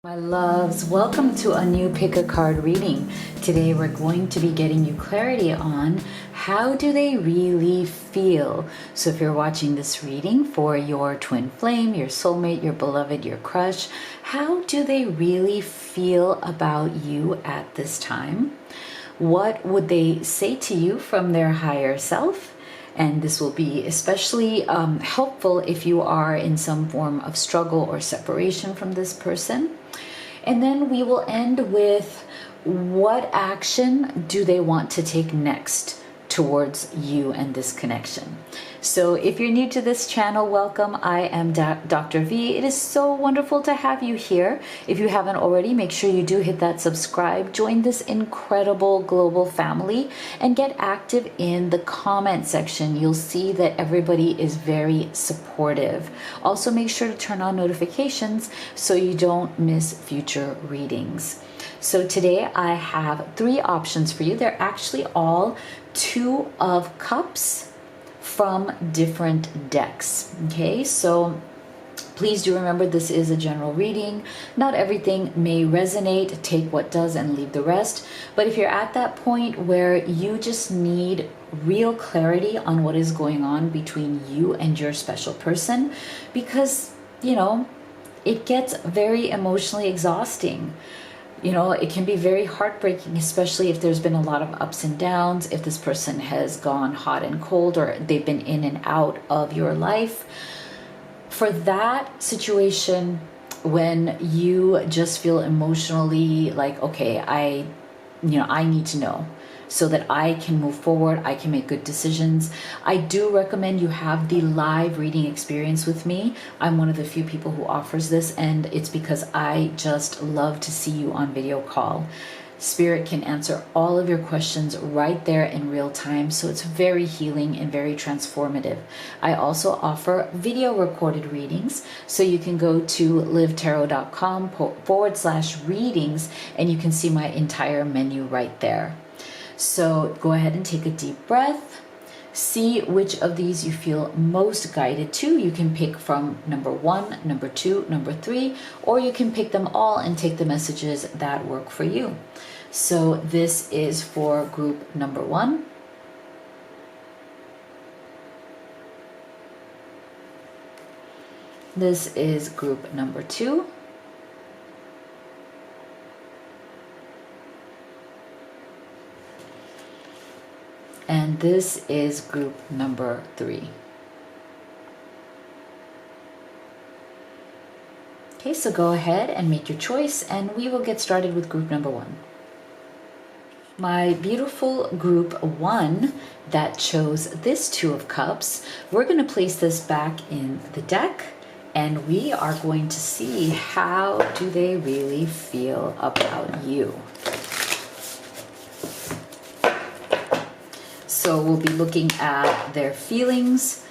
My loves, welcome to a new pick a card reading. Today we're going to be getting you clarity on how do they really feel. So if you're watching this reading for your twin flame, your soulmate, your beloved, your crush, how do they really feel about you at this time? What would they say to you from their higher self? And this will be especially helpful if you are in some form of struggle or separation from this person. And then we will end with what action do they want to take next towards you and this connection. So if you're new to this channel, welcome. I am Dr. V. It is so wonderful to have you here. If you haven't already, make sure you do hit that subscribe, join this incredible global family, and get active in the comment section. You'll see that everybody is very supportive. Also, make sure to turn on notifications so you don't miss future readings. So today I have three options for you. They're actually all Two of Cups from different decks. Okay, so please do remember this is a general reading. Not everything may resonate. Take what does and leave the rest. But if you're at that point where you just need real clarity on what is going on between you and your special person, because, you know, it gets very emotionally exhausting. You know, it can be very heartbreaking, especially if there's been a lot of ups and downs, if this person has gone hot and cold, or they've been in and out of your life. For that situation, when you just feel emotionally like, okay, I need to know so that I can move forward, I can make good decisions. I do recommend you have the live reading experience with me. I'm one of the few people who offers this, and it's because I just love to see you on video call. Spirit can answer all of your questions right there in real time, so it's very healing and very transformative. I also offer video recorded readings, so you can go to livetarot.com/readings and you can see my entire menu right there. So go ahead and take a deep breath. See which of these you feel most guided to. You can pick from number 1, number 2, number 3, or you can pick them all and take the messages that work for you. So this is for group number 1. This is group number 2. And this is group number 3. Okay, so go ahead and make your choice, and we will get started with group number 1. My beautiful group 1 that chose this Two of Cups, we're going to place this back in the deck, and we are going to see how do they really feel about you. So we'll be looking at their feelings.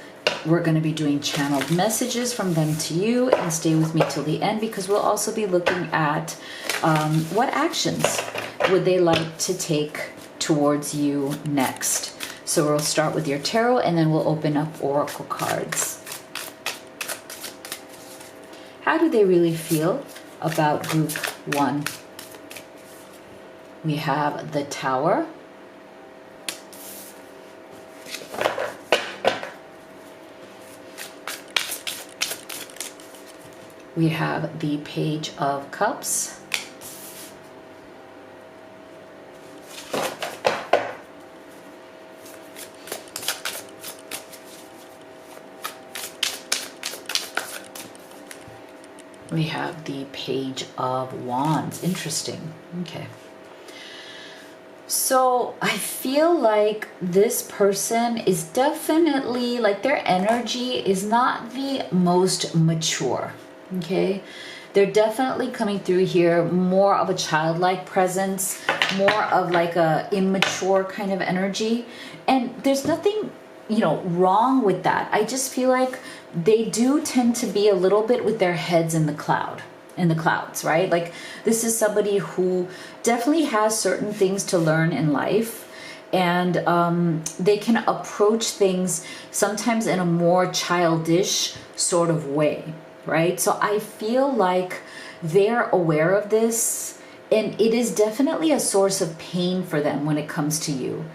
We're going to be doing channeled messages from them to you, and stay with me till the end because we'll also be looking at what actions would they like to take towards you next. So we'll start with your tarot and then we'll open up oracle cards. How do they really feel about group 1? We have the Tower. We have the Page of Cups. We have the Page of Wands. Interesting. Okay. So I feel like this person is definitely, like, their energy is not the most mature. Okay, they're definitely coming through here more of a childlike presence, more of like a immature kind of energy, and there's nothing, you know, wrong with that. I just feel like they do tend to be a little bit with their heads in the clouds, right? Like, this is somebody who definitely has certain things to learn in life, and they can approach things sometimes in a more childish sort of way. Right? So I feel like they're aware of this, and it is definitely a source of pain for them when it comes to you.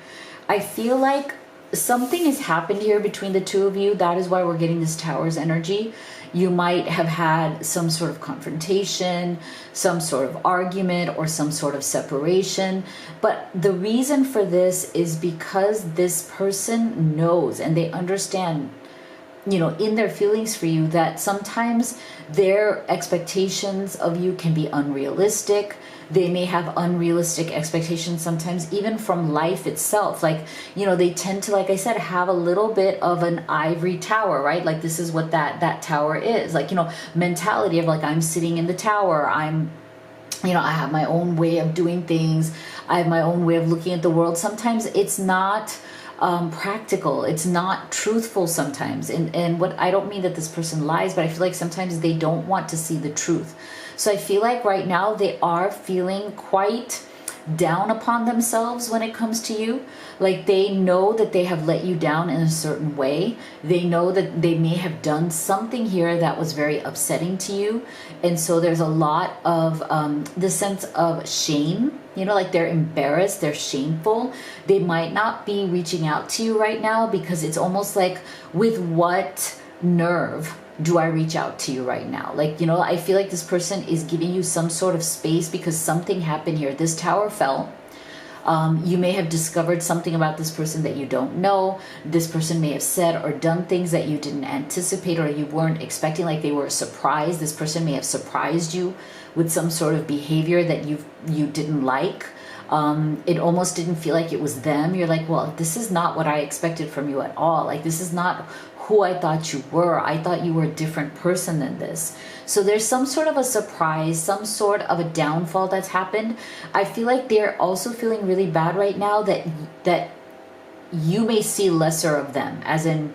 I feel like something has happened here between the two of you. That is why we're getting this Tower's energy. You might have had some sort of confrontation, some sort of argument, or some sort of separation. But the reason for this is because this person knows and they understand, you know, in their feelings for you, that sometimes their expectations of you can be unrealistic. They may have unrealistic expectations sometimes, even from life itself. Like, you know, they tend to, like I said, have a little bit of an ivory tower, right? Like, this is what that tower is. Like, you know, mentality of like, I'm sitting in the tower. You know, I have my own way of doing things. I have my own way of looking at the world. Sometimes it's not practical. It's not truthful sometimes. And what I don't mean that this person lies, but I feel like sometimes they don't want to see the truth. So I feel like right now they are feeling quite down upon themselves when it comes to you. Like, they know that they have let you down in a certain way. They know that they may have done something here that was very upsetting to you. And so there's a lot of the sense of shame, you know, like they're embarrassed, they're shameful. They might not be reaching out to you right now because it's almost like, with what nerve do I reach out to you right now? Like, you know, I feel like this person is giving you some sort of space because something happened here. This tower fell. You may have discovered something about this person that you don't know. This person may have said or done things that you didn't anticipate or you weren't expecting, like they were surprised. This person may have surprised you with some sort of behavior that you didn't like. It almost didn't feel like it was them. You're like, well, this is not what I expected from you at all. Like, this is not who I thought you were. I thought you were a different person than this. So there's some sort of a surprise, some sort of a downfall that's happened. I feel like they're also feeling really bad right now that you may see lesser of them, as in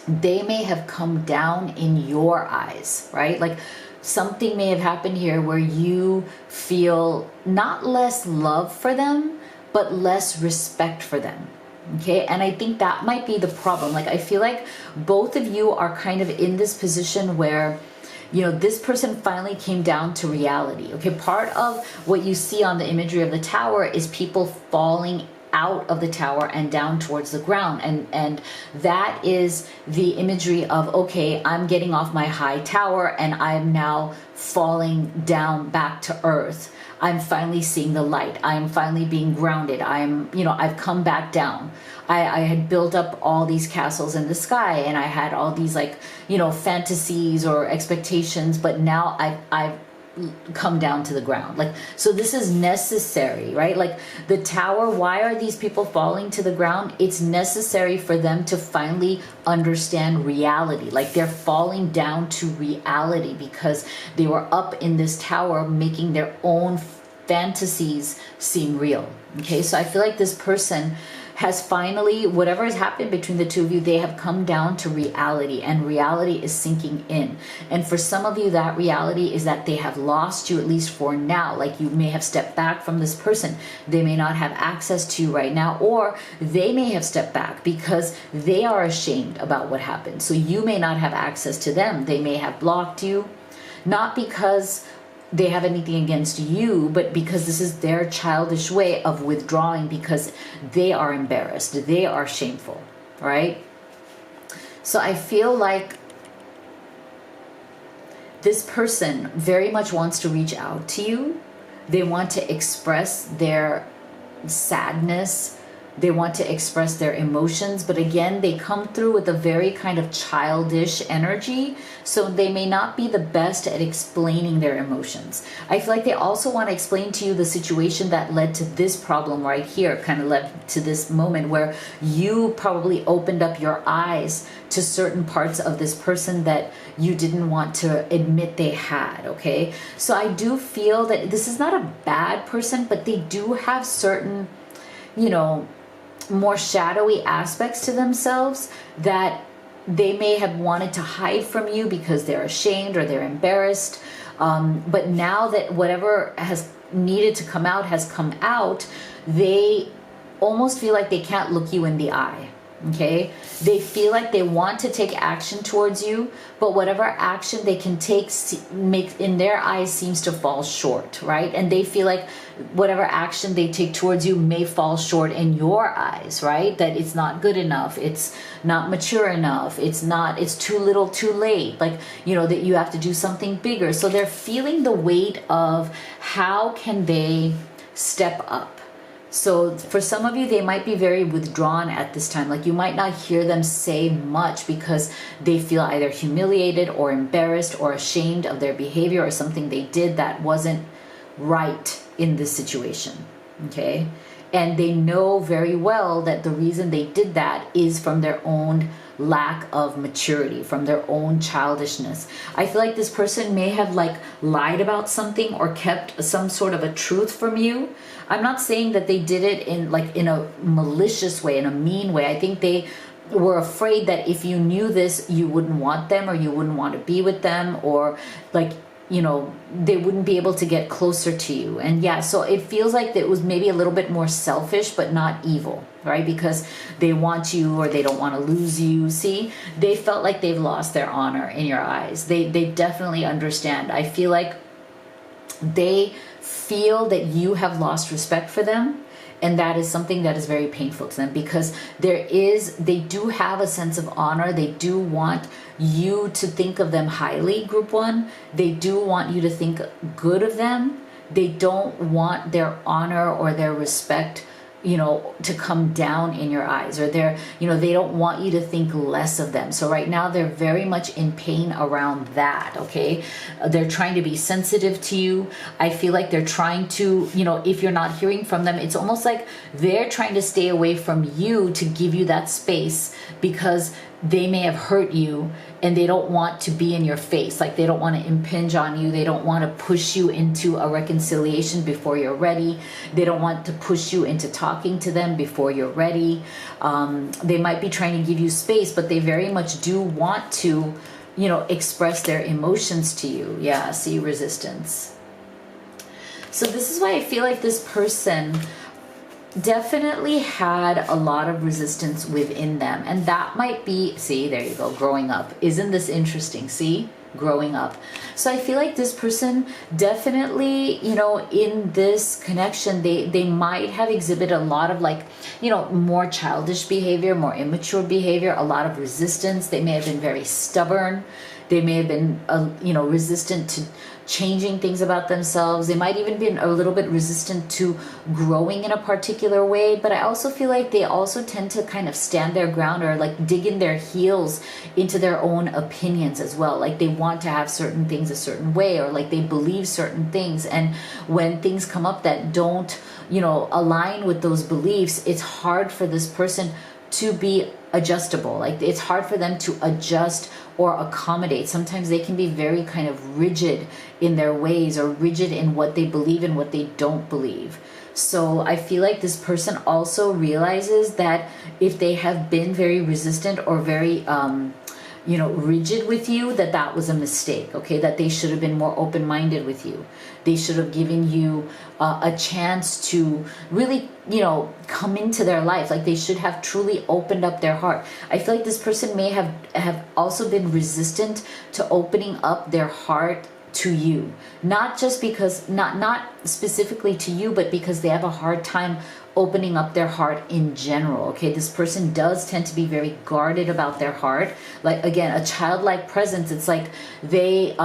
they may have come down in your eyes, right? Like, something may have happened here where you feel not less love for them, but less respect for them. Okay, and I think that might be the problem. Like, I feel like both of you are kind of in this position where, you know, this person finally came down to reality. Okay, part of what you see on the imagery of the tower is people falling out of the tower and down towards the ground, and that is the imagery of, okay, I'm getting off my high tower and I'm now falling down back to earth. I'm finally seeing the light. I'm finally being grounded. I've come back down. I had built up all these castles in the sky and I had all these, like, you know, fantasies or expectations, but now I've come down to the ground. Like, so this is necessary, right? Like, the tower, why are these people falling to the ground? It's necessary for them to finally understand reality. Like, they're falling down to reality because they were up in this tower making their own fantasies seem real. Okay, so I feel like this person has finally, whatever has happened between the two of you, they have come down to reality, and reality is sinking in. And for some of you, that reality is that they have lost you, at least for now. Like, you may have stepped back from this person. They may not have access to you right now, or they may have stepped back because they are ashamed about what happened. So you may not have access to them. They may have blocked you, not because they have anything against you, but because this is their childish way of withdrawing because they are embarrassed, they are shameful, right? So I feel like this person very much wants to reach out to you. They want to express their sadness. They want to express their emotions, but again, they come through with a very kind of childish energy, so they may not be the best at explaining their emotions. I feel like they also want to explain to you the situation that led to this problem right here, kind of led to this moment where you probably opened up your eyes to certain parts of this person that you didn't want to admit they had, okay? So I do feel that this is not a bad person, but they do have certain, you know, more shadowy aspects to themselves that they may have wanted to hide from you because they're ashamed or they're embarrassed. But now that whatever has needed to come out has come out, they almost feel like they can't look you in the eye. Okay, they feel like they want to take action towards you, but whatever action they can take make in their eyes seems to fall short, right? And they feel like whatever action they take towards you may fall short in your eyes, right? That it's not good enough, it's not mature enough, it's too little too late, like, you know, that you have to do something bigger. So they're feeling the weight of how can they step up. So for some of you, they might be very withdrawn at this time. Like, you might not hear them say much because they feel either humiliated or embarrassed or ashamed of their behavior or something they did that wasn't right in this situation. Okay. And they know very well that the reason they did that is from their own lack of maturity, from their own childishness. I feel like this person may have like lied about something or kept some sort of a truth from you. I'm not saying that they did it in a malicious way, in a mean way. I think they were afraid that if you knew this, you wouldn't want them, or you wouldn't want to be with them, or like, you know, they wouldn't be able to get closer to you. And yeah, so it feels like it was maybe a little bit more selfish, but not evil, right? Because they want you or they don't want to lose you. See, they felt like they've lost their honor in your eyes. They definitely understand. I feel like they feel that you have lost respect for them. And that is something that is very painful to them, because they do have a sense of honor. They do want you to think of them highly, group one. They do want you to think good of them. They don't want their honor or their respect, you know, to come down in your eyes, or they don't want you to think less of them. So right now they're very much in pain around that. Okay. They're trying to be sensitive to you. I feel like they're trying to, you know, if you're not hearing from them, it's almost like they're trying to stay away from you to give you that space, because they may have hurt you and they don't want to be in your face. Like, they don't want to impinge on you. They don't want to push you into a reconciliation before you're ready. They don't want to push you into talking to them before you're ready. They might be trying to give you space, but they very much do want to, you know, express their emotions to you. Yeah, see, resistance. So this is why I feel like this person definitely had a lot of resistance within them, and that might be, see, there you go, growing up. Isn't this interesting? See, growing up. So I feel like this person definitely, you know, in this connection, they might have exhibited a lot of, like, you know, more childish behavior, more immature behavior, a lot of resistance. They may have been very stubborn. They may have been, you know, resistant to changing things about themselves. They might even be a little bit resistant to growing in a particular way. But I also feel like they also tend to kind of stand their ground, or like dig in their heels into their own opinions as well. Like, they want to have certain things a certain way, or like they believe certain things. And when things come up that don't, you know, align with those beliefs, it's hard for this person to be adjustable. Like, it's hard for them to adjust or accommodate. Sometimes they can be very kind of rigid in their ways, or rigid in what they believe and what they don't believe. So I feel like this person also realizes that if they have been very resistant or very you know, rigid with you, that was a mistake. Okay, that they should have been more open-minded with you. They should have given you a chance to really, you know, come into their life. Like, they should have truly opened up their heart. I feel like this person may have also been resistant to opening up their heart to you, not just because, not specifically to you, but because they have a hard time opening up their heart in general. Okay, this person does tend to be very guarded about their heart. Like, again, a childlike presence. It's like they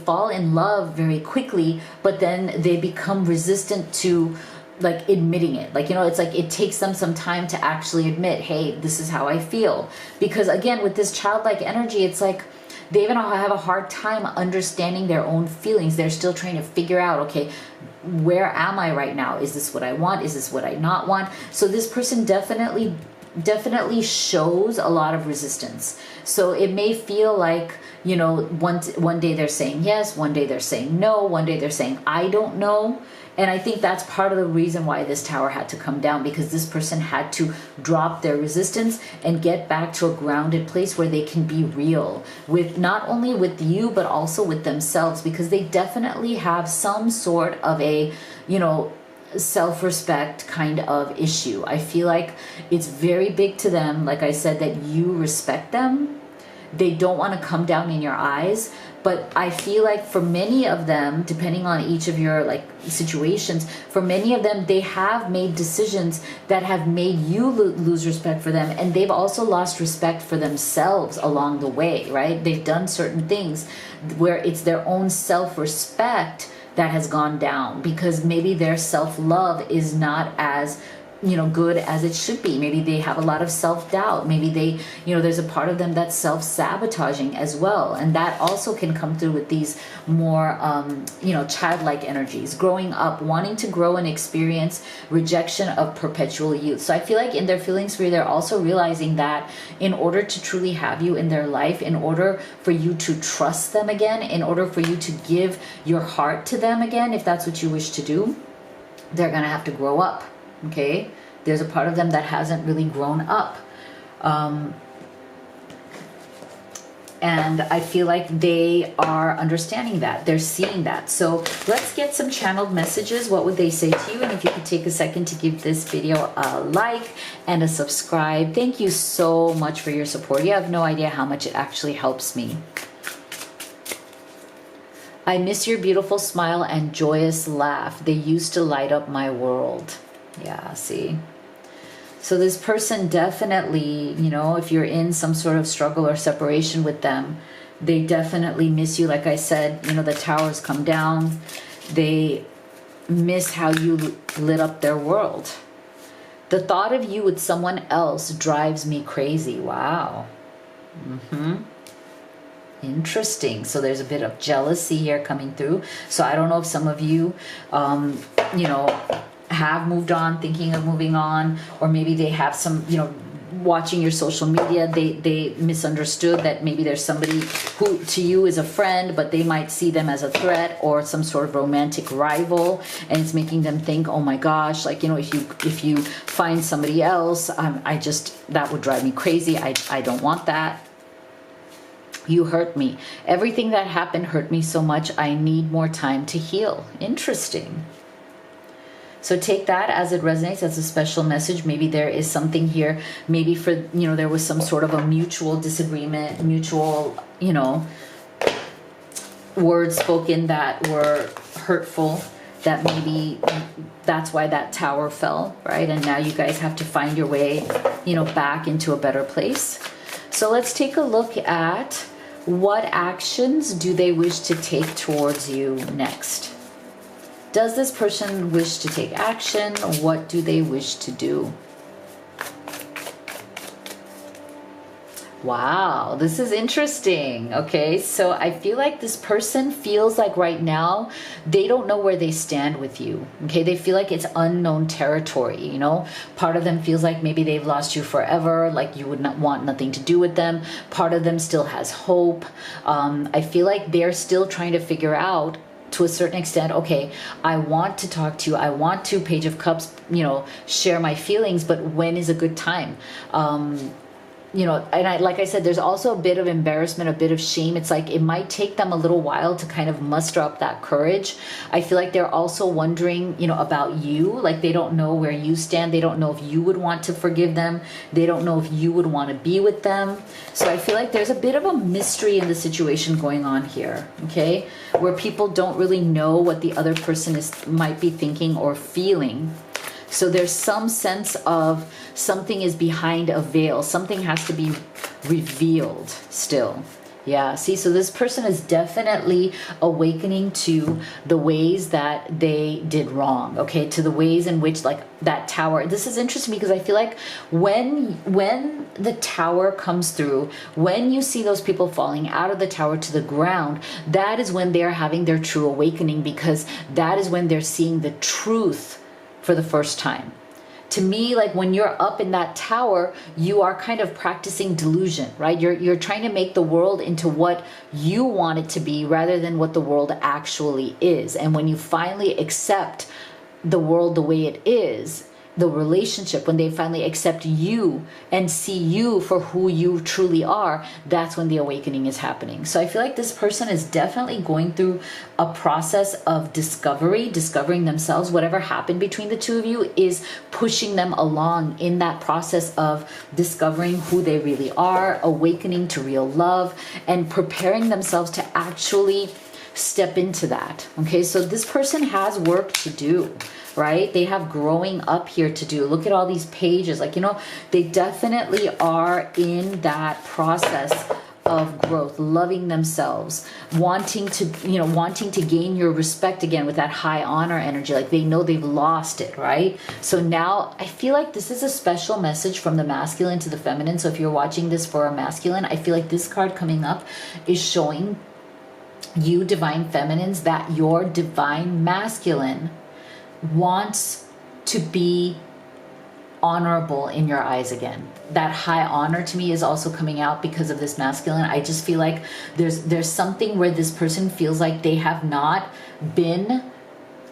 fall in love very quickly, but then they become resistant to, like, admitting it. Like, you know, it's like it takes them some time to actually admit, hey, this is how I feel. Because again, with this childlike energy, it's like they even have a hard time understanding their own feelings. They're still trying to figure out, okay, where am I right now? Is this what I want? Is this what I not want? So this person definitely shows a lot of resistance. So it may feel like, you know, one day they're saying yes, one day they're saying no, one day they're saying I don't know. And I think that's part of the reason why this tower had to come down, because this person had to drop their resistance and get back to a grounded place where they can be real with, not only with you, but also with themselves, because they definitely have some sort of a, you know, self-respect kind of issue. I feel like it's very big to them, like I said, that you respect them. They don't want to come down in your eyes. But I feel like for many of them, depending on each of your like situations, for many of them, they have made decisions that have made you lose respect for them, and they've also lost respect for themselves along the way, right? They've done certain things where it's their own self-respect that has gone down because maybe their self-love is not as good as it should be. Maybe they have a lot of self-doubt. Maybe they, there's a part of them that's self-sabotaging as well. And that also can come through with these more, childlike energies, growing up, wanting to grow and experience rejection of perpetual youth. So I feel like in their feelings for you, they're also realizing that in order to truly have you in their life, in order for you to trust them again, in order for you to give your heart to them again, if that's what you wish to do, they're going to have to grow up. Okay, there's a part of them that hasn't really grown up. And I feel like they are understanding that. They're seeing that. So let's get some channeled messages. What would they say to you? And if you could take a second to give this video a like and a subscribe. Thank you so much for your support. You have no idea how much it actually helps me. I miss your beautiful smile and joyous laugh. They used to light up my world. Yeah, see. So this person definitely, if you're in some sort of struggle or separation with them, they definitely miss you. Like I said, the towers come down. They miss how you lit up their world. The thought of you with someone else drives me crazy. Wow. Interesting. So there's a bit of jealousy here coming through. So I don't know if some of you, have moved on, thinking of moving on, or maybe they have some, watching your social media, they misunderstood that maybe there's somebody who to you is a friend, but they might see them as a threat or some sort of romantic rival, and it's making them think, oh my gosh, like, if you find somebody else, that would drive me crazy. I don't want that. You hurt me. Everything that happened hurt me so much. I need more time to heal. Interesting. So take that as it resonates, as a special message. Maybe there is something here. Maybe for, there was some sort of a mutual disagreement, mutual, words spoken that were hurtful, that maybe that's why that tower fell, right? And now you guys have to find your way, back into a better place. So let's take a look at what actions do they wish to take towards you next. Does this person wish to take action? What do they wish to do? Wow, this is interesting. Okay, so I feel like this person feels like right now they don't know where they stand with you. Okay, they feel like it's unknown territory. Part of them feels like maybe they've lost you forever, like you would not want nothing to do with them. Part of them still has hope. I feel like they're still trying to figure out, to a certain extent, okay, I want to talk to you. I want to, Page of Cups, share my feelings, but when is a good time? And like I said, there's also a bit of embarrassment, a bit of shame. It's like it might take them a little while to kind of muster up that courage. I feel like they're also wondering, about you. Like they don't know where you stand. They don't know if you would want to forgive them. They don't know if you would want to be with them. So I feel like there's a bit of a mystery in the situation going on here, okay? Where people don't really know what the other person might be thinking or feeling. So there's some sense of something is behind a veil. Something has to be revealed still. Yeah, see, so this person is definitely awakening to the ways that they did wrong, okay? To the ways in which, like, that tower. This is interesting because I feel like when the tower comes through, when you see those people falling out of the tower to the ground, that is when they're having their true awakening, because that is when they're seeing the truth for the first time. To me, like when you're up in that tower, you are kind of practicing delusion, right? You're trying to make the world into what you want it to be rather than what the world actually is. And when you finally accept the world the way it is, the relationship, when they finally accept you and see you for who you truly are, that's when the awakening is happening. So I feel like this person is definitely going through a process of discovering themselves. Whatever happened between the two of you is pushing them along in that process of discovering who they really are, awakening to real love, and preparing themselves to actually step into that. Okay, so this person has work to do, right? They have growing up here to do. Look at all these pages. Like, you know, they definitely are in that process of growth, loving themselves, wanting to gain your respect again with that high honor energy. Like, they know they've lost it, right? So now I feel like this is a special message from the masculine to the feminine. So if you're watching this for a masculine, I feel like this card coming up is showing you divine feminines that your divine masculine wants to be honorable in your eyes again. That high honor to me is also coming out because of this masculine. I just feel like there's something where this person feels like they have not been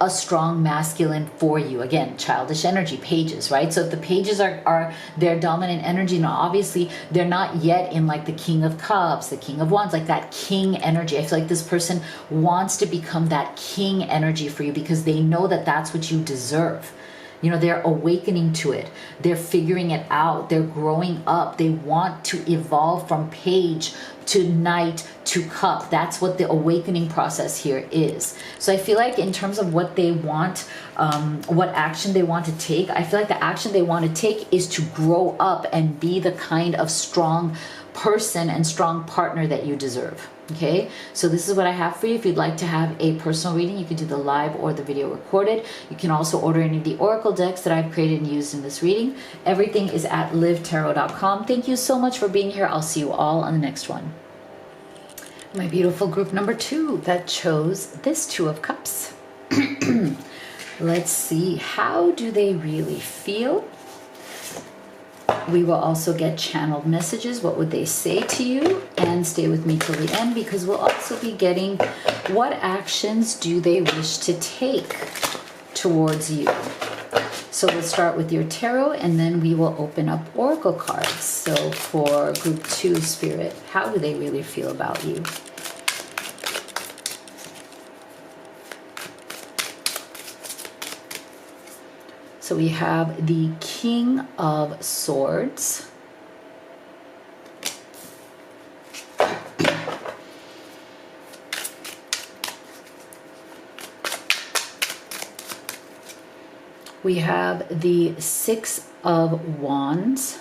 a strong masculine for you. Again, childish energy, pages, right? So if the pages are their dominant energy, now obviously they're not yet in like the King of Cups, the King of Wands, like that king energy. I feel like this person wants to become that king energy for you because they know that that's what you deserve. You know, they're awakening to it. They're figuring it out. They're growing up. They want to evolve from page to knight to cup. That's what the awakening process here is. So I feel like in terms of what they want, what action they want to take, I feel like the action they want to take is to grow up and be the kind of strong person and strong partner that you deserve. Okay, so this is what I have for you. If you'd like to have a personal reading, you can do the live or the video recorded. You can also order any of the oracle decks that I've created and used in this reading. Everything is at livetarot.com. Thank you so much for being here. I'll see you all on the next one. My beautiful group number 2 that chose this 2 of Cups. Let's see, how do they really feel? We will also get channeled messages. What would they say to you? And stay with me till the end because we'll also be getting what actions do they wish to take towards you. So we'll start with your tarot and then we will open up oracle cards. So for group 2 spirit, how do they really feel about you? So we have the King of Swords. We have the 6 of Wands.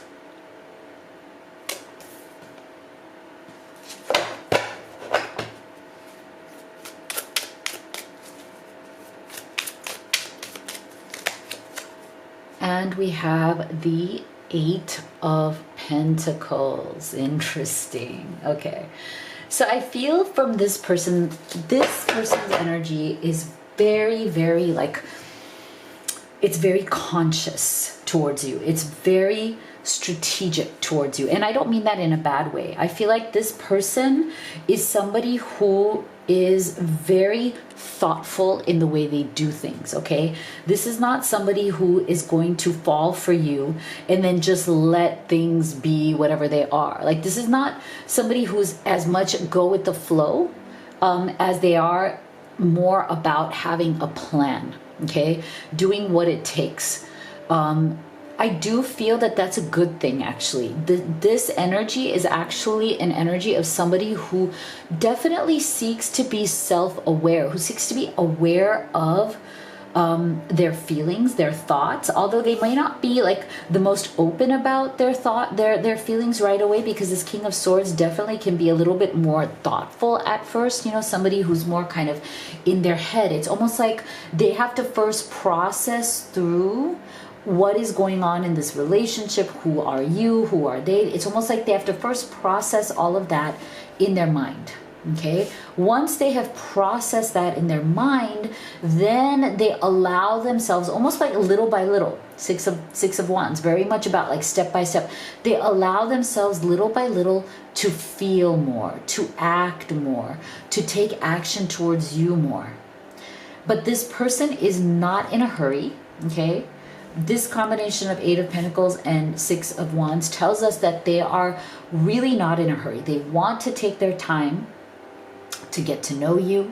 And we have the 8 of Pentacles. Interesting. Okay. So I feel from this person's energy is very, very like, it's very conscious towards you. It's very strategic towards you. And I don't mean that in a bad way. I feel like this person is somebody who is very thoughtful in the way they do things, okay? This is not somebody who is going to fall for you and then just let things be whatever they are. Like, this is not somebody who's as much go with the flow as they are more about having a plan, okay? Doing what it takes. I do feel that that's a good thing, actually. This energy is actually an energy of somebody who definitely seeks to be self-aware, who seeks to be aware of their feelings, their thoughts, although they may not be like the most open about their feelings right away, because this King of Swords definitely can be a little bit more thoughtful at first. You know, somebody who's more kind of in their head. It's almost like they have to first process through what is going on in this relationship. Who are you? Who are they? It's almost like they have to first process all of that in their mind. Okay, once they have processed that in their mind, then they allow themselves, almost like little by little, six of wands, very much about like step by step, they allow themselves little by little to feel more, to act more, to take action towards you more. But this person is not in a hurry. Okay, this combination of Eight of Pentacles and Six of Wands tells us that they are really not in a hurry. They want to take their time to get to know you,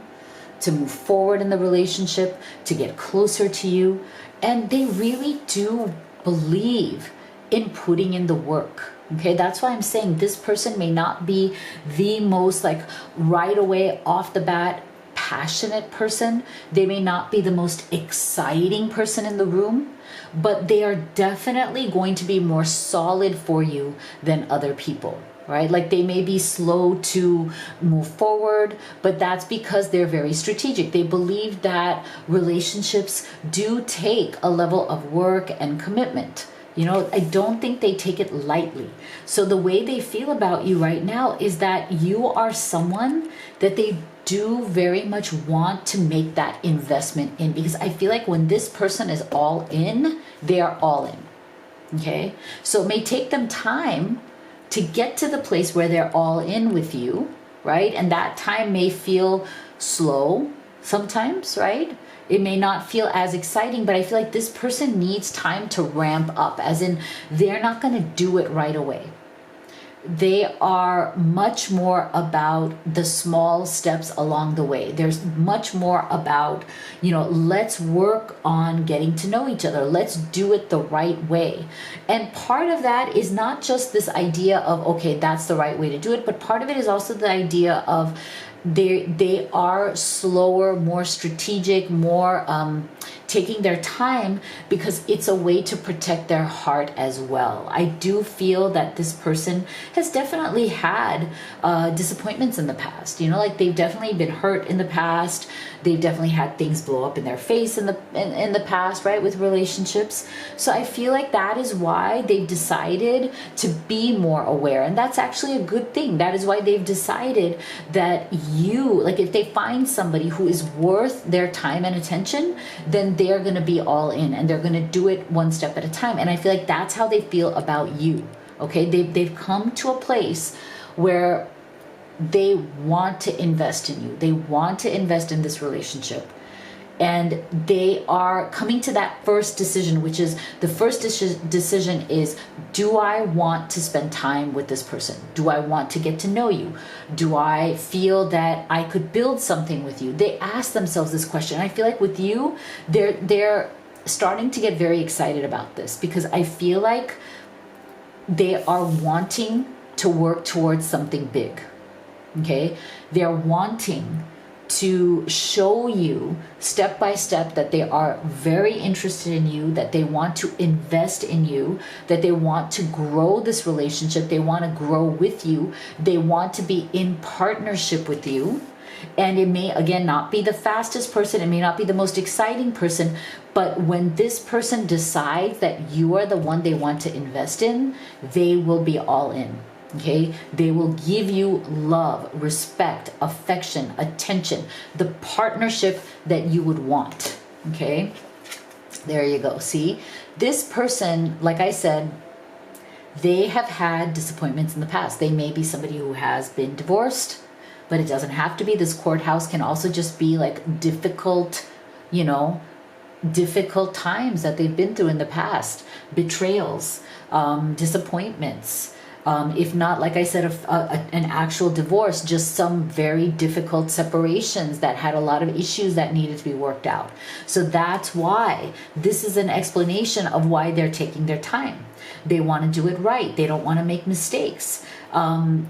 to move forward in the relationship, to get closer to you. And they really do believe in putting in the work. Okay, that's why I'm saying this person may not be the most like right away off the bat passionate person. They may not be the most exciting person in the room, but they are definitely going to be more solid for you than other people, right? Like they may be slow to move forward, but that's because they're very strategic. They believe that relationships do take a level of work and commitment. You know, I don't think they take it lightly. So the way they feel about you right now is that you are someone that they do very much want to make that investment in, because I feel like when this person is all in, they are all in. Okay, so it may take them time to get to the place where they're all in with you, right? And that time may feel slow sometimes, right? It may not feel as exciting, but I feel like this person needs time to ramp up, as in they're not going to do it right away. They are much more about the small steps along the way. There's much more about, you know, let's work on getting to know each other. Let's do it the right way. And part of that is not just this idea of, okay, that's the right way to do it, but part of it is also the idea of they are slower, more strategic, more taking their time, because it's a way to protect their heart as well. I do feel that this person has definitely had disappointments in the past. You know, like they've definitely been hurt in the past. They've definitely had things blow up in their face in the past, right, with relationships. So I feel like that is why they've decided to be more aware, and that's actually a good thing. That is why they've decided that you, like if they find somebody who is worth their time and attention, then they're going to be all in and they're going to do it one step at a time. And I feel like that's how they feel about you. Okay, they've come to a place where they want to invest in you. They want to invest in this relationship. And they are coming to that first decision, which is the first decision is, do I want to spend time with this person? Do I want to get to know you? Do I feel that I could build something with you? They ask themselves this question. I feel like with you, they're starting to get very excited about this, because I feel like they are wanting to work towards something big. Okay? They're wanting to show you step by step that they are very interested in you, that they want to invest in you, that they want to grow this relationship, they want to grow with you, they want to be in partnership with you. And it may, again, not be the fastest person, it may not be the most exciting person, but when this person decides that you are the one they want to invest in, they will be all in. Okay, they will give you love, respect, affection, attention, the partnership that you would want. Okay, there you go. See, this person, like I said, they have had disappointments in the past. They may be somebody who has been divorced, but it doesn't have to be. This courthouse can also just be like difficult, you know, difficult times that they've been through in the past, betrayals, disappointments. If not, like I said, an actual divorce, just some very difficult separations that had a lot of issues that needed to be worked out. So that's why this is an explanation of why they're taking their time. They want to do it right. They don't want to make mistakes.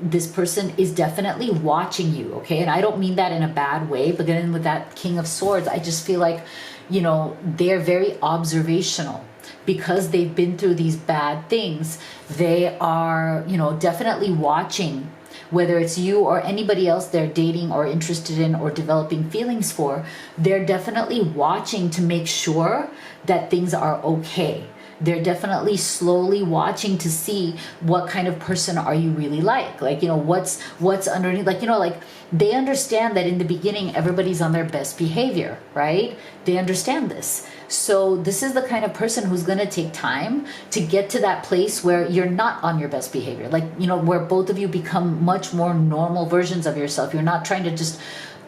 This person is definitely watching you, okay? And I don't mean that in a bad way, but then with that King of Swords, I just feel like, you know, they're very observational. Because they've been through these bad things, they are, you know, definitely watching, whether it's you or anybody else they're dating or interested in or developing feelings for, they're definitely watching to make sure that things are okay. They're definitely slowly watching to see what kind of person are you really like, you know, what's underneath, like, you know, like they understand that in the beginning, everybody's on their best behavior, right? They understand this. So this is the kind of person who's going to take time to get to that place where you're not on your best behavior. Like, you know, where both of you become much more normal versions of yourself. You're not trying to just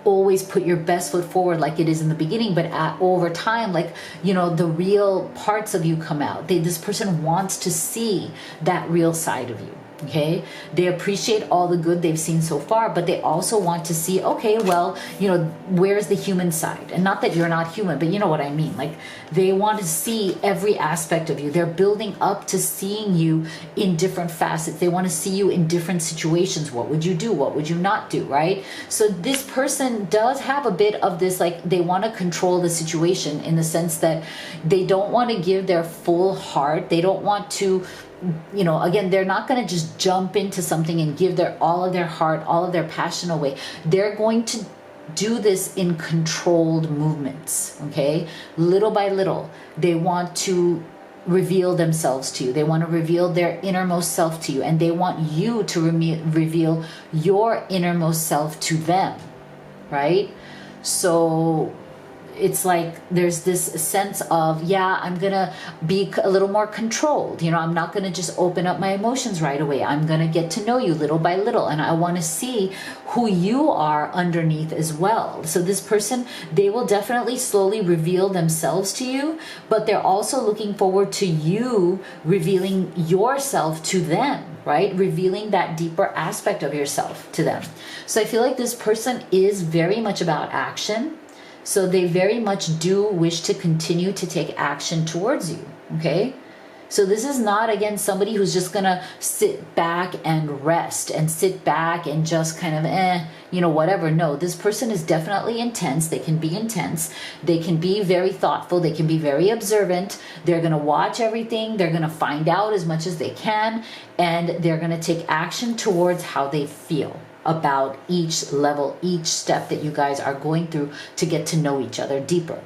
always put your best foot forward like it is in the beginning, but over time, like, you know, the real parts of you come out. This person wants to see that real side of you. Okay, they appreciate all the good they've seen so far, but they also want to see, okay, well, you know, where's the human side? And not that you're not human, but you know what I mean. Like, they want to see every aspect of you. They're building up to seeing you in different facets. They want to see you in different situations. What would you do? What would you not do? Right? So this person does have a bit of this, like, they want to control the situation in the sense that they don't want to give their full heart. They don't want to, you know, again, they're not going to just jump into something and give all of their heart, all of their passion away. They're going to do this in controlled movements, okay? Little by little, they want to reveal themselves to you. They want to reveal their innermost self to you, and they want you to reveal your innermost self to them, right? So it's like there's this sense of, yeah, I'm gonna be a little more controlled. You know, I'm not gonna just open up my emotions right away. I'm gonna get to know you little by little, and I want to see who you are underneath as well. So this person, they will definitely slowly reveal themselves to you, but they're also looking forward to you revealing yourself to them, right? Revealing that deeper aspect of yourself to them. So I feel like this person is very much about action. So they very much do wish to continue to take action towards you, okay? So this is not, again, somebody who's just gonna sit back and rest and sit back and just kind of, you know, whatever. No, this person is definitely intense. They can be intense. They can be very thoughtful. They can be very observant. They're gonna watch everything. They're gonna find out as much as they can, and they're gonna take action towards how they feel about each level, each step that you guys are going through to get to know each other deeper.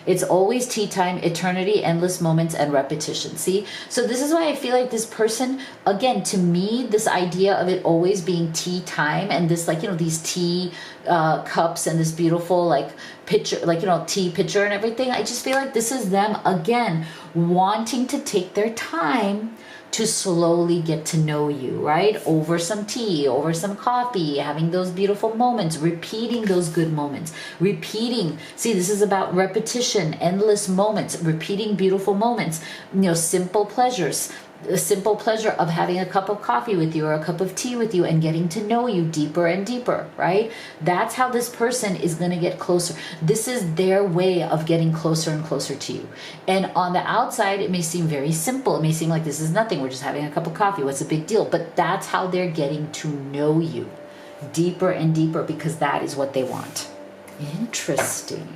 It's always tea time, eternity, endless moments, and repetition. See? So this is why I feel like this person, again, to me, this idea of it always being tea time and this, like, you know, these tea cups and this beautiful, like, picture, like, you know, tea picture and everything. I just feel like this is them, again, wanting to take their time to slowly get to know you, right? Over some tea, over some coffee, having those beautiful moments, repeating those good moments, repeating. See, this is about repetition, endless moments, repeating beautiful moments, you know, simple pleasures. The simple pleasure of having a cup of coffee with you or a cup of tea with you and getting to know you deeper and deeper, right? That's how this person is going to get closer. This is their way of getting closer and closer to you. And on the outside, it may seem very simple. It may seem like this is nothing. We're just having a cup of coffee. What's the big deal? But that's how they're getting to know you deeper and deeper, because that is what they want. Interesting.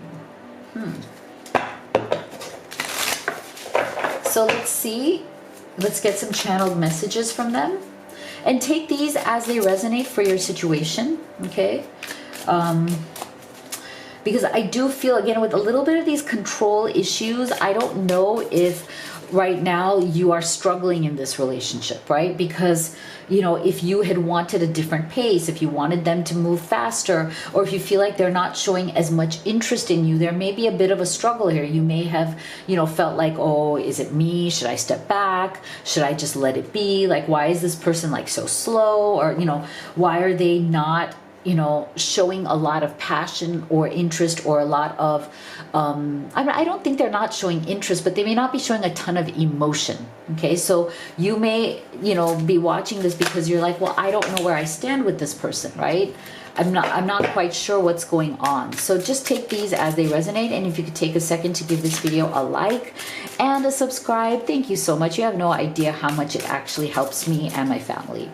So let's see. Let's get some channeled messages from them and take these as they resonate for your situation, okay? Because I do feel, again, with a little bit of these control issues, I don't know if right now you are struggling in this relationship, right? Because, you know, if you had wanted a different pace, if you wanted them to move faster, or if you feel like they're not showing as much interest in you, there may be a bit of a struggle here. You may have, you know, felt like, oh, is it me? Should I step back? Should I just let it be? Like, why is this person like so slow? Or, you know, why are they not, you know, showing a lot of passion or interest or a lot of, I don't think they're not showing interest, but they may not be showing a ton of emotion. Okay, so you may, you know, be watching this because you're like, well, I don't know where I stand with this person, right? I'm not quite sure what's going on. So just take these as they resonate. And if you could take a second to give this video a like and a subscribe, thank you so much. You have no idea how much it actually helps me and my family.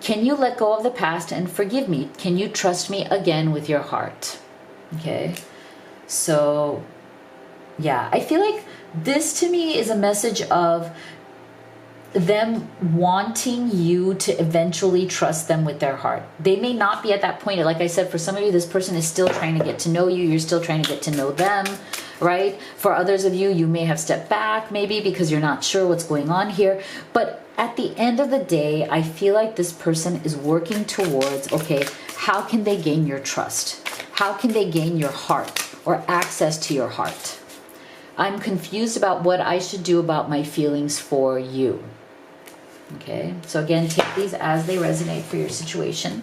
Can you let go of the past and forgive me? Can you trust me again with your heart? Okay, so yeah, I feel like this to me is a message of them wanting you to eventually trust them with their heart. They may not be at that point. Like I said, for some of you, this person is still trying to get to know you. You're still trying to get to know them, right? For others of you, you may have stepped back maybe because you're not sure what's going on here. But at the end of the day, I feel like this person is working towards, okay, how can they gain your trust? How can they gain your heart or access to your heart? I'm confused about what I should do about my feelings for you. Okay, so again, take these as they resonate for your situation.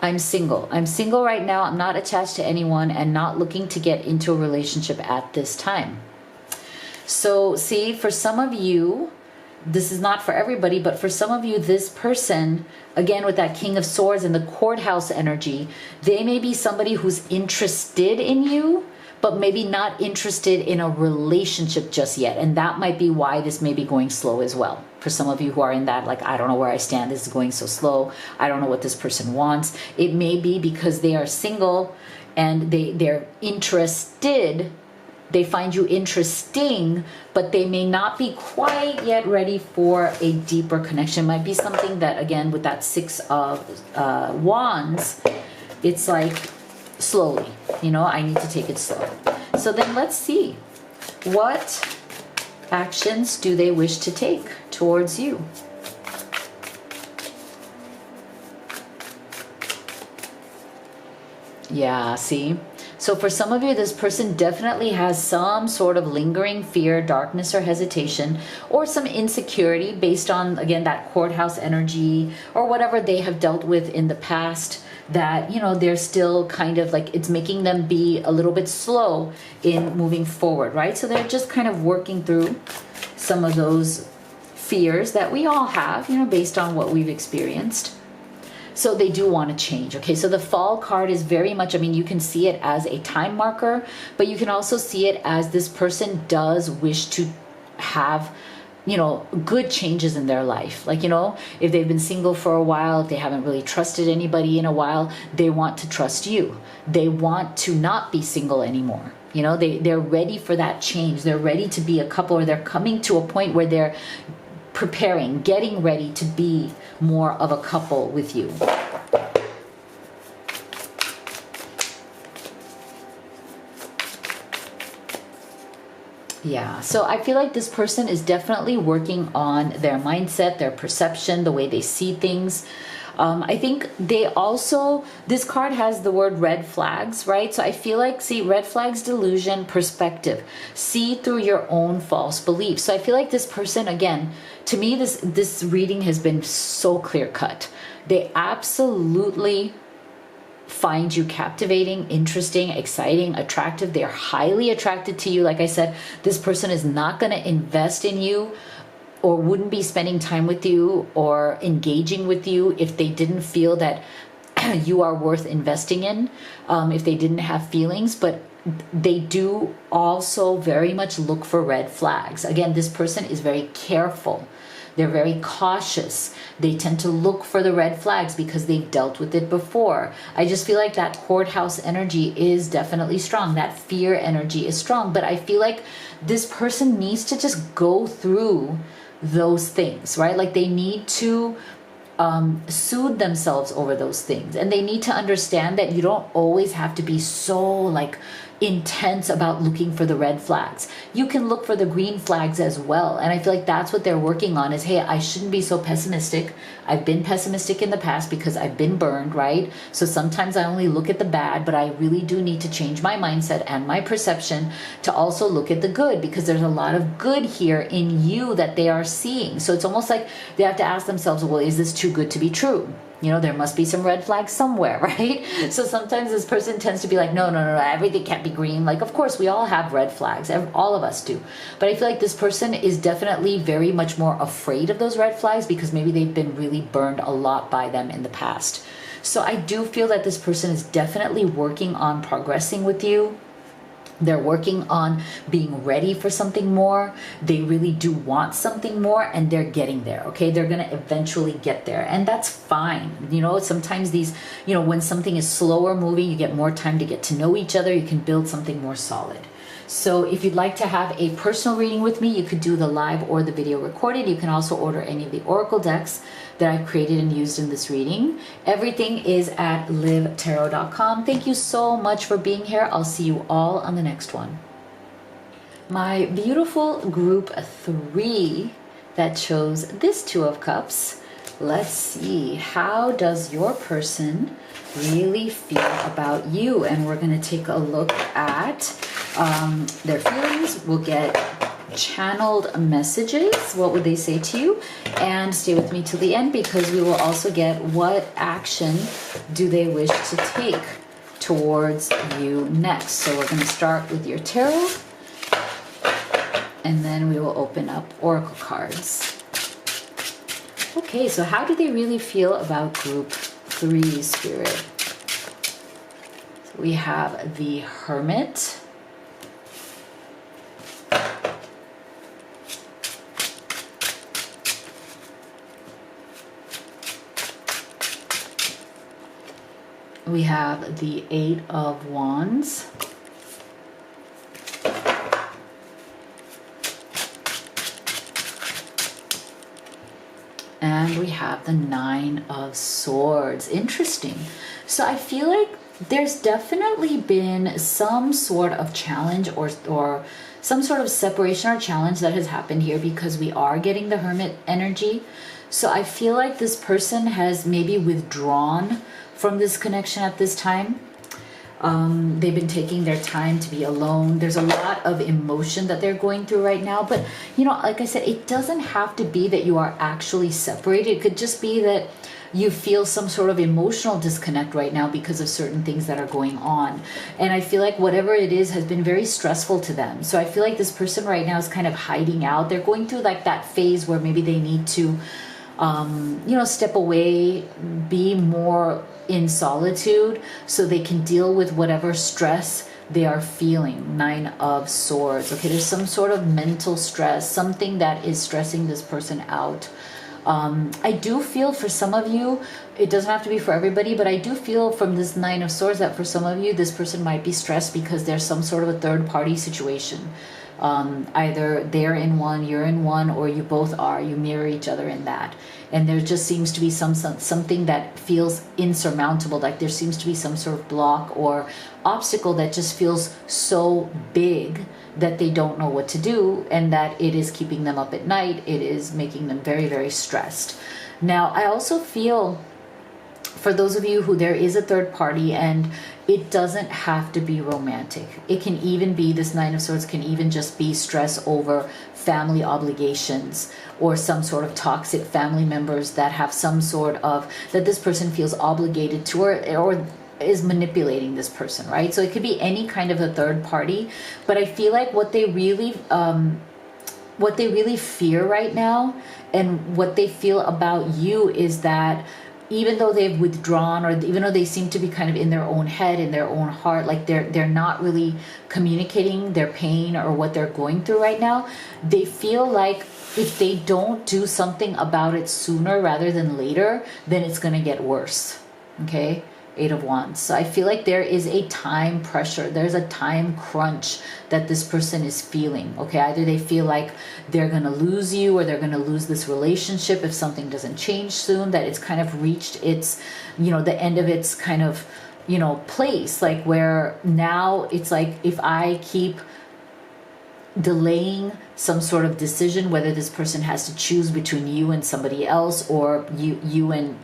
I'm single. I'm single right now. I'm not attached to anyone and not looking to get into a relationship at this time. So see, for some of you, this is not for everybody, but for some of you, this person, again, with that King of Swords and the courthouse energy, they may be somebody who's interested in you, but maybe not interested in a relationship just yet. And that might be why this may be going slow as well. For some of you who are in that, like, I don't know where I stand, this is going so slow, I don't know what this person wants. It may be because they are single and they're interested. They find you interesting, but they may not be quite yet ready for a deeper connection. It might be something that, again, with that Six of Wands, it's like slowly, you know, I need to take it slow. So then let's see, what actions do they wish to take towards you? Yeah, see? So for some of you, this person definitely has some sort of lingering fear, darkness, or hesitation, or some insecurity based on, again, that courthouse energy or whatever they have dealt with in the past, that, you know, they're still kind of like, it's making them be a little bit slow in moving forward, right? So they're just kind of working through some of those fears that we all have, you know, based on what we've experienced. So they do want to change. Okay, so the Fall card is very much, I mean, you can see it as a time marker, but you can also see it as this person does wish to have, you know, good changes in their life. Like, you know, if they've been single for a while, if they haven't really trusted anybody in a while, they want to trust you. They want to not be single anymore. You know, they're ready for that change. They're ready to be a couple, or they're coming to a point where they're preparing, getting ready to be more of a couple with you. Yeah, so I feel like this person is definitely working on their mindset, their perception, the way they see things. I think they also, this card has the word red flags, right? So I feel like, see, red flags, delusion, perspective. See through your own false beliefs. So I feel like this person, again, to me, this reading has been so clear cut. They absolutely find you captivating, interesting, exciting, attractive. They're highly attracted to you. Like I said, this person is not going to invest in you or wouldn't be spending time with you or engaging with you if they didn't feel that you are worth investing in, if they didn't have feelings. But they do also very much look for red flags. Again, this person is very careful. They're very cautious. They tend to look for the red flags because they've dealt with it before. I just feel like that courthouse energy is definitely strong. That fear energy is strong. But I feel like this person needs to just go through those things, right? Like they need to soothe themselves over those things. And they need to understand that you don't always have to be so like intense about looking for the red flags. You can look for the green flags as well. And I feel like that's what they're working on is, hey, I shouldn't be so pessimistic. I've been pessimistic in the past because I've been burned, right? So sometimes I only look at the bad, but I really do need to change my mindset and my perception to also look at the good, because there's a lot of good here in you that they are seeing. So it's almost like they have to ask themselves, well, is this too good to be true? You know, there must be some red flags somewhere, right? So sometimes this person tends to be like, no, everything can't be green. Like, of course, we all have red flags. All of us do. But I feel like this person is definitely very much more afraid of those red flags because maybe they've been really burned a lot by them in the past. So I do feel that this person is definitely working on progressing with you. They're working on being ready for something more. They really do want something more, and they're getting there, okay? They're going to eventually get there, and that's fine. You know, sometimes these, you know, when something is slower moving, you get more time to get to know each other. You can build something more solid. So if you'd like to have a personal reading with me, you could do the live or the video recorded. You can also order any of the oracle decks that I created and used in this reading. Everything is at livetarot.com. Thank you so much for being here. I'll see you all on the next one. My beautiful group 3 that chose this Two of Cups. Let's see, how does your person really feel about you? And we're going to take a look at their feelings. We'll get channeled messages. What would they say to you? And stay with me till the end, because we will also get what action do they wish to take towards you next. So we're going to start with your tarot, and then we will open up oracle cards. Okay, so how do they really feel about group 3, Spirit? So we have the Hermit. We have the 8 of Wands. And we have the 9 of Swords. Interesting. So I feel like there's definitely been some sort of challenge or some sort of separation or challenge that has happened here, because we are getting the Hermit energy. So I feel like this person has maybe withdrawn from this connection at this time. They've been taking their time to be alone. There's a lot of emotion that they're going through right now. But, you know, like I said, it doesn't have to be that you are actually separated. It could just be that you feel some sort of emotional disconnect right now because of certain things that are going on. And I feel like whatever it is has been very stressful to them. So I feel like this person right now is kind of hiding out. They're going through like that phase where maybe they need to, you know, step away, be more in solitude so they can deal with whatever stress they are feeling. 9 of Swords. Okay, there's some sort of mental stress, something that is stressing this person out. I do feel for some of you, it doesn't have to be for everybody, but I do feel from this 9 of Swords that for some of you, this person might be stressed because there's some sort of a third party situation. Either they're in one, you're in one, or you both are. You mirror each other in that. And there just seems to be something that feels insurmountable. Like there seems to be some sort of block or obstacle that just feels so big that they don't know what to do, and that it is keeping them up at night. It is making them very, very stressed. Now, I also feel for those of you who there is a third party, and it doesn't have to be romantic. It can even be, this 9 of Swords can even just be stress over family obligations or some sort of toxic family members that have some sort of, that this person feels obligated to, or is manipulating this person, right? So it could be any kind of a third party, but I feel like what they really fear right now, and what they feel about you, is that even though they've withdrawn, or even though they seem to be kind of in their own head, in their own heart, like they're not really communicating their pain or what they're going through right now, they feel like if they don't do something about it sooner rather than later, then it's going to get worse. Okay? 8 of Wands. So I feel like there is a time pressure. There's a time crunch that this person is feeling. Okay, either they feel like they're going to lose you, or they're going to lose this relationship if something doesn't change soon, that it's kind of reached its, you know, the end of its kind of, you know, place, like where now it's like, if I keep delaying some sort of decision, whether this person has to choose between you and somebody else, or you and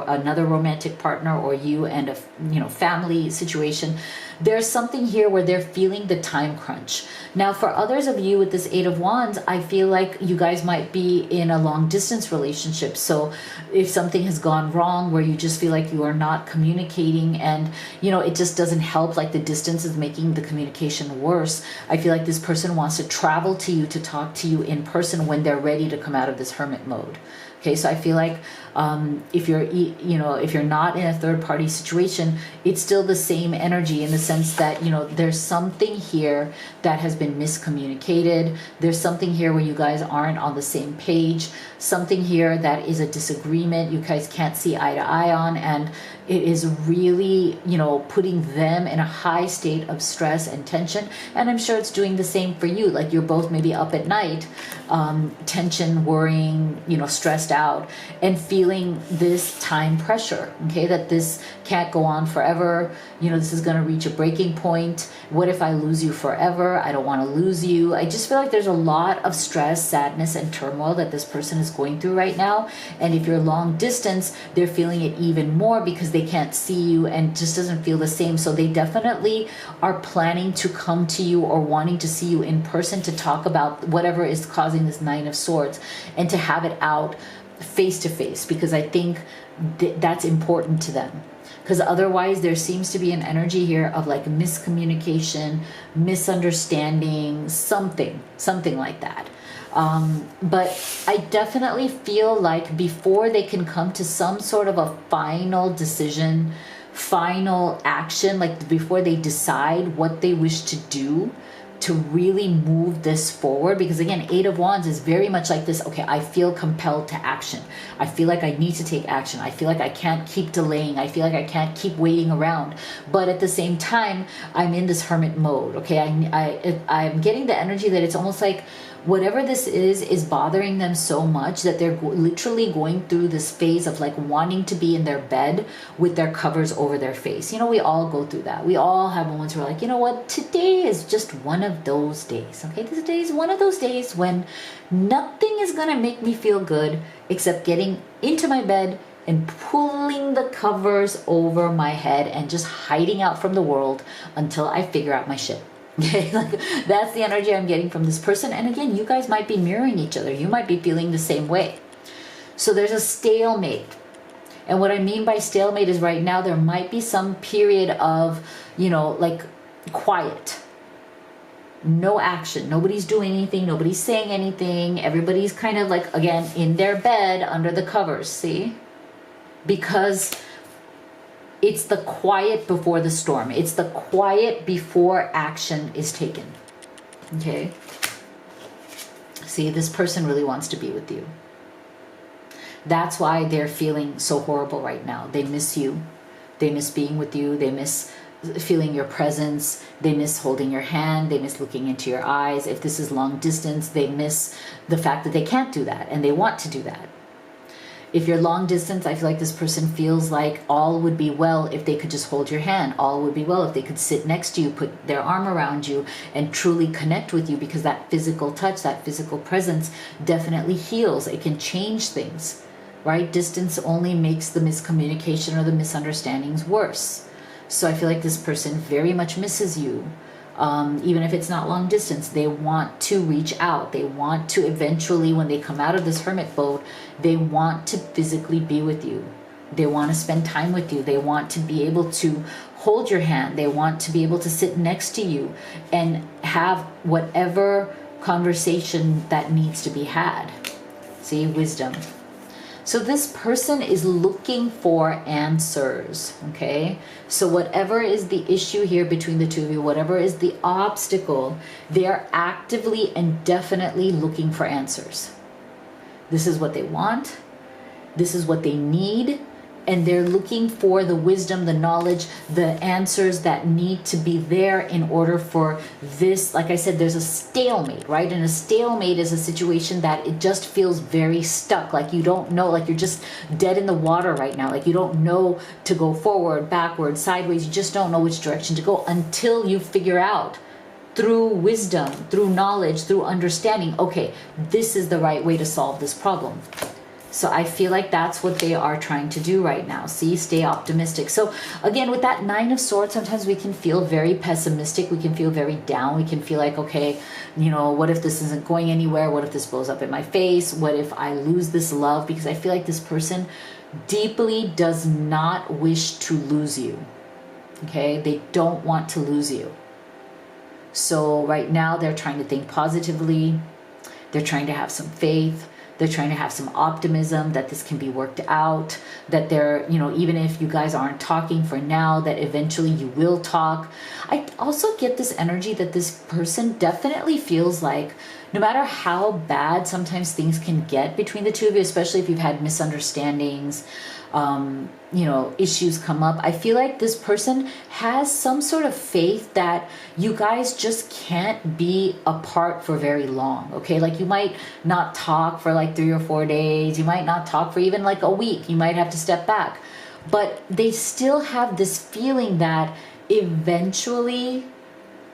another romantic partner, or you and a, you know, family situation, there's something here where they're feeling the time crunch. Now, for others of you with this 8 of Wands, I feel like you guys might be in a long distance relationship. So if something has gone wrong where you just feel like you are not communicating, and, you know, it just doesn't help, like the distance is making the communication worse, I feel like this person wants to travel to you, to talk to you in person when they're ready to come out of this hermit mode. Okay, so I feel like if you're, you know, if you're not in a third party situation, it's still the same energy, in the sense that, you know, there's something here that has been miscommunicated. There's something here where you guys aren't on the same page. Something here that is a disagreement you guys can't see eye to eye on, and it is really, you know, putting them in a high state of stress and tension. And I'm sure it's doing the same for you. Like you're both maybe up at night, tension, worrying, you know, stressed out, and feeling this time pressure, okay, that this can't go on forever. You know, this is going to reach a breaking point. What if I lose you forever? I don't want to lose you. I just feel like there's a lot of stress, sadness, and turmoil that this person is going through right now. And if you're long distance, they're feeling it even more, because they they can't see you and just doesn't feel the same. So they definitely are planning to come to you or wanting to see you in person to talk about whatever is causing this Nine of Swords and to have it out face to face, because I think that's important to them. Because otherwise there seems to be an energy here of like miscommunication, misunderstanding, something like that. But I definitely feel like before they can come to some sort of a final decision, final action, like before they decide what they wish to do to really move this forward, because again, Eight of Wands is very much like this, okay, I feel compelled to action. I feel like I need to take action. I feel like I can't keep delaying. I feel like I can't keep waiting around. But at the same time, I'm in this hermit mode, okay? I'm getting the energy that it's almost like whatever this is bothering them so much that they're literally going through this phase of like wanting to be in their bed with their covers over their face. You know, we all go through that. We all have moments where like, you know what, today is just one of those days, okay? This day is one of those days when nothing is gonna make me feel good except getting into my bed and pulling the covers over my head and just hiding out from the world until I figure out my shit. Okay, like that's the energy I'm getting from this person. And again, you guys might be mirroring each other. You might be feeling the same way. So there's a stalemate. And what I mean by stalemate is right now there might be some period of, you know, like quiet. No action. Nobody's doing anything. Nobody's saying anything. Everybody's kind of like, again, in their bed under the covers. See? Because it's the quiet before the storm. It's the quiet before action is taken. Okay? See, this person really wants to be with you. That's why they're feeling so horrible right now. They miss you. They miss being with you. They miss feeling your presence. They miss holding your hand. They miss looking into your eyes. If this is long distance, they miss the fact that they can't do that and they want to do that. If you're long distance, I feel like this person feels like all would be well if they could just hold your hand. All would be well if they could sit next to you, put their arm around you, and truly connect with you, because that physical touch, that physical presence definitely heals. It can change things, right? Distance only makes the miscommunication or the misunderstandings worse. So I feel like this person very much misses you. Even if it's not long distance, they want to reach out. They want to eventually, when they come out of this hermit mode, they want to physically be with you. They want to spend time with you. They want to be able to hold your hand. They want to be able to sit next to you and have whatever conversation that needs to be had. See, wisdom. So this person is looking for answers, okay? So whatever is the issue here between the two of you, whatever is the obstacle, they are actively and definitely looking for answers. This is what they want. This is what they need. And they're looking for the wisdom, the knowledge, the answers that need to be there in order for this. Like I said, there's a stalemate, right? And a stalemate is a situation that it just feels very stuck. Like you don't know, like you're just dead in the water right now. Like you don't know to go forward, backward, sideways. You just don't know which direction to go until you figure out through wisdom, through knowledge, through understanding, okay, this is the right way to solve this problem. So I feel like that's what they are trying to do right now. See, stay optimistic. So again, with that Nine of Swords, sometimes we can feel very pessimistic. We can feel very down. We can feel like, okay, you know, what if this isn't going anywhere? What if this blows up in my face? What if I lose this love? Because I feel like this person deeply does not wish to lose you. Okay, they don't want to lose you. So right now they're trying to think positively. They're trying to have some faith. They're trying to have some optimism that this can be worked out, that they're, you know, even if you guys aren't talking for now, that eventually you will talk. I also get this energy that this person definitely feels like no matter how bad sometimes things can get between the two of you, especially if you've had misunderstandings, you know, issues come up, I feel like this person has some sort of faith that you guys just can't be apart for very long, okay? Like you might not talk for like 3 or 4 days. You might not talk for even like a week. You might have to step back. But they still have this feeling that eventually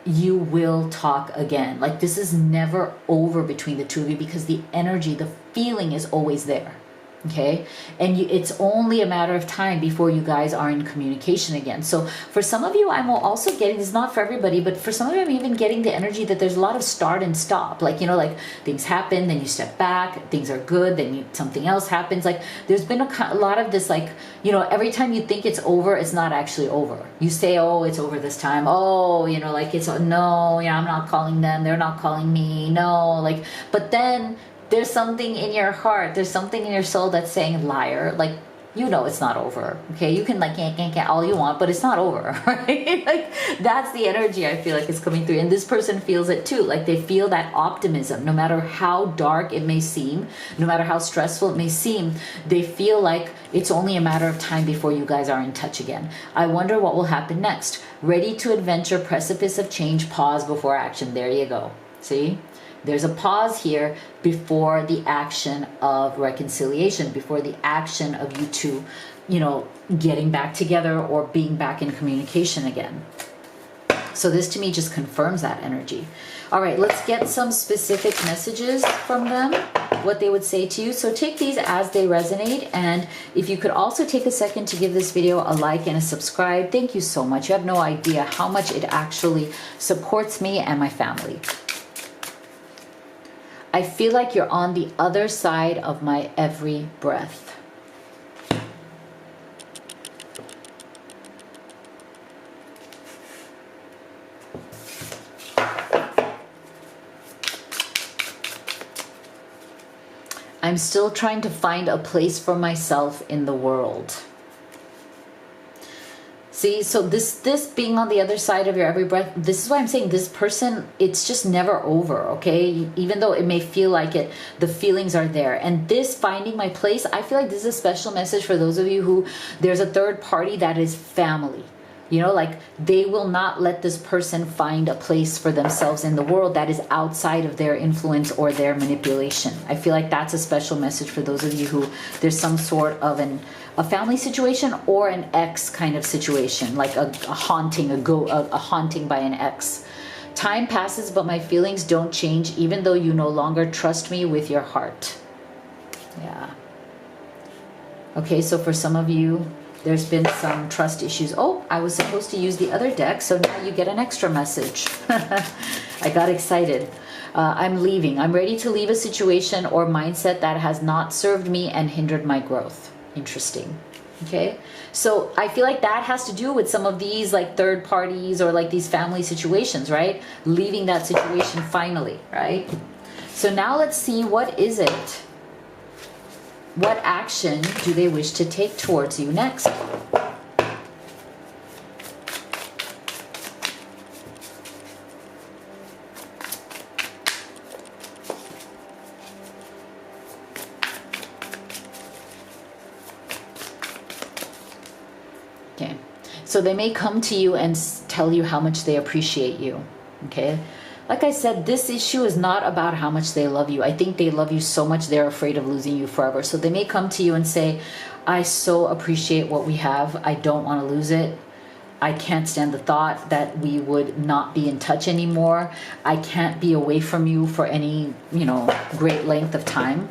you will talk again. Like this is never over between the two of you because the energy, the feeling is always there. Okay, and it's only a matter of time before you guys are in communication again. So for some of you, I'm also getting, this is not for everybody, but for some of you, I'm even getting the energy that there's a lot of start and stop. Like, you know, like things happen, then you step back, things are good, then something else happens. Like there's been a lot of this, like, you know, every time you think it's over, it's not actually over. You say, oh, it's over this time. Oh, you know, like it's, no, yeah, I'm not calling them. They're not calling me. No, like, but then there's something in your heart, there's something in your soul that's saying, liar, like, you know it's not over. Okay, you can like can't all you want, but it's not over. Right? Like that's the energy I feel like is coming through, and this person feels it too. Like they feel that optimism, no matter how dark it may seem, no matter how stressful it may seem, they feel like it's only a matter of time before you guys are in touch again. I wonder what will happen next. Ready to adventure, precipice of change, pause before action. There you go. See? There's a pause here before the action of reconciliation, before the action of you two, you know, getting back together or being back in communication again. So this to me just confirms that energy. All right, let's get some specific messages from them, what they would say to you. So take these as they resonate. And if you could also take a second to give this video a like and a subscribe, thank you so much. You have no idea how much it actually supports me and my family. I feel like you're on the other side of my every breath. I'm still trying to find a place for myself in the world. See, so this being on the other side of your every breath, this is why I'm saying this person, it's just never over, okay? Even though it may feel like it, the feelings are there. And this finding my place, I feel like this is a special message for those of you who there's a third party that is family. You know, like they will not let this person find a place for themselves in the world that is outside of their influence or their manipulation. I feel like that's a special message for those of you who there's some sort of a family situation or an ex kind of situation, like a haunting, a haunting by an ex. Time passes, but my feelings don't change, even though you no longer trust me with your heart. Yeah. Okay, so for some of you, there's been some trust issues. Oh, I was supposed to use the other deck, so now you get an extra message. I got excited. I'm leaving. I'm ready to leave a situation or mindset that has not served me and hindered my growth. Interesting. Okay, so I feel like that has to do with some of these like third parties or like these family situations, right? Leaving that situation finally, right? So now let's see, what is it? What action do they wish to take towards you next? Okay, so they may come to you and tell you how much they appreciate you, okay? Like I said, this issue is not about how much they love you. I think they love you so much they're afraid of losing you forever. So they may come to you and say, I so appreciate what we have. I don't want to lose it. I can't stand the thought that we would not be in touch anymore. I can't be away from you for any, you know, great length of time.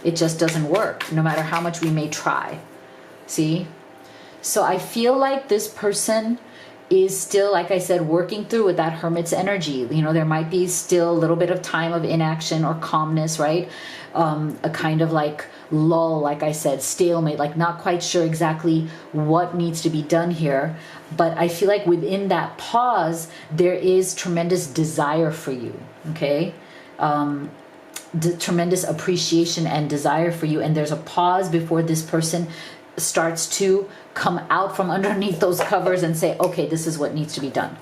It just doesn't work, no matter how much we may try. See? So I feel like this person is still, like I said, working through with that hermit's energy. You know, there might be still a little bit of time of inaction or calmness, right? A kind of like lull, like I said, stalemate, like not quite sure exactly what needs to be done here. But I feel like within that pause, there is tremendous desire for you, okay? Tremendous appreciation and desire for you. And there's a pause before this person starts to come out from underneath those covers and say, okay, this is what needs to be done.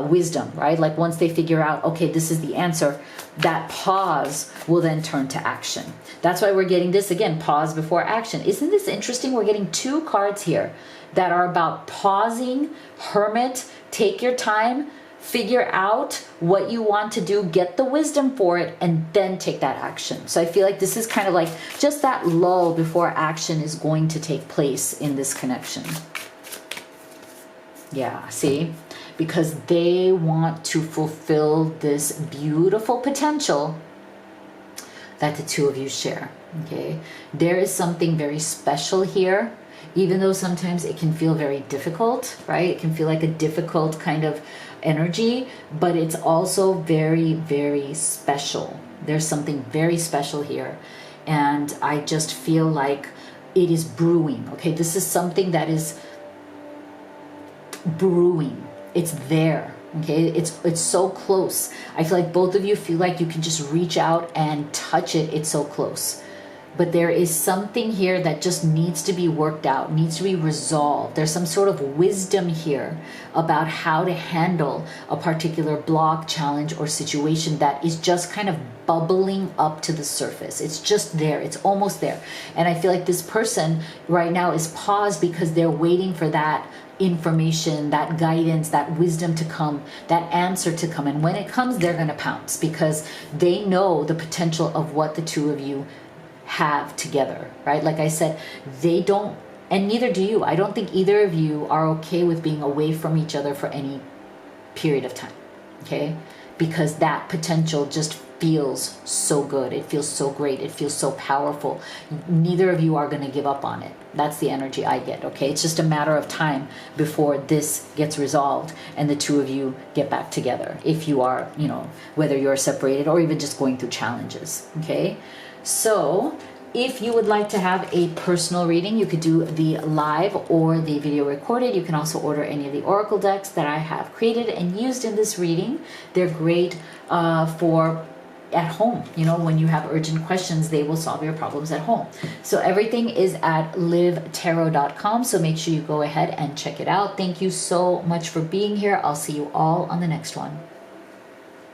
Wisdom, right? Like once they figure out, okay, this is the answer, that pause will then turn to action. That's why we're getting this again, pause before action. Isn't this interesting? We're getting two cards here that are about pausing, hermit, take your time, figure out what you want to do, get the wisdom for it, and then take that action. So I feel like this is kind of like just that lull before action is going to take place in this connection. Yeah, see? Because they want to fulfill this beautiful potential that the two of you share. Okay, there is something very special here, even though sometimes it can feel very difficult, right? It can feel like a difficult kind of energy, but it's also very, very special. There's something very special here. And I just feel like it is brewing. Okay, this is something that is brewing. It's there. Okay, it's so close. I feel like both of you feel like you can just reach out and touch it. It's so close. But there is something here that just needs to be worked out, needs to be resolved. There's some sort of wisdom here about how to handle a particular block, challenge, or situation that is just kind of bubbling up to the surface. It's just there. It's almost there. And I feel like this person right now is paused because they're waiting for that information, that guidance, that wisdom to come, that answer to come. And when it comes, they're going to pounce because they know the potential of what the two of you have together, right? Like I said, they don't, and neither do you. I don't think either of you are okay with being away from each other for any period of time, okay? Because that potential just feels so good. It feels so great. It feels so powerful. Neither of you are going to give up on it. That's the energy I get, okay? It's just a matter of time before this gets resolved and the two of you get back together. If you are, you know, whether you're separated or even just going through challenges, okay? So if you would like to have a personal reading, you could do the live or the video recorded. You can also order any of the oracle decks that I have created and used in this reading. They're great for at home. You know, when you have urgent questions, they will solve your problems at home. So everything is at livetarot.com. So make sure you go ahead and check it out. Thank you so much for being here. I'll see you all on the next one.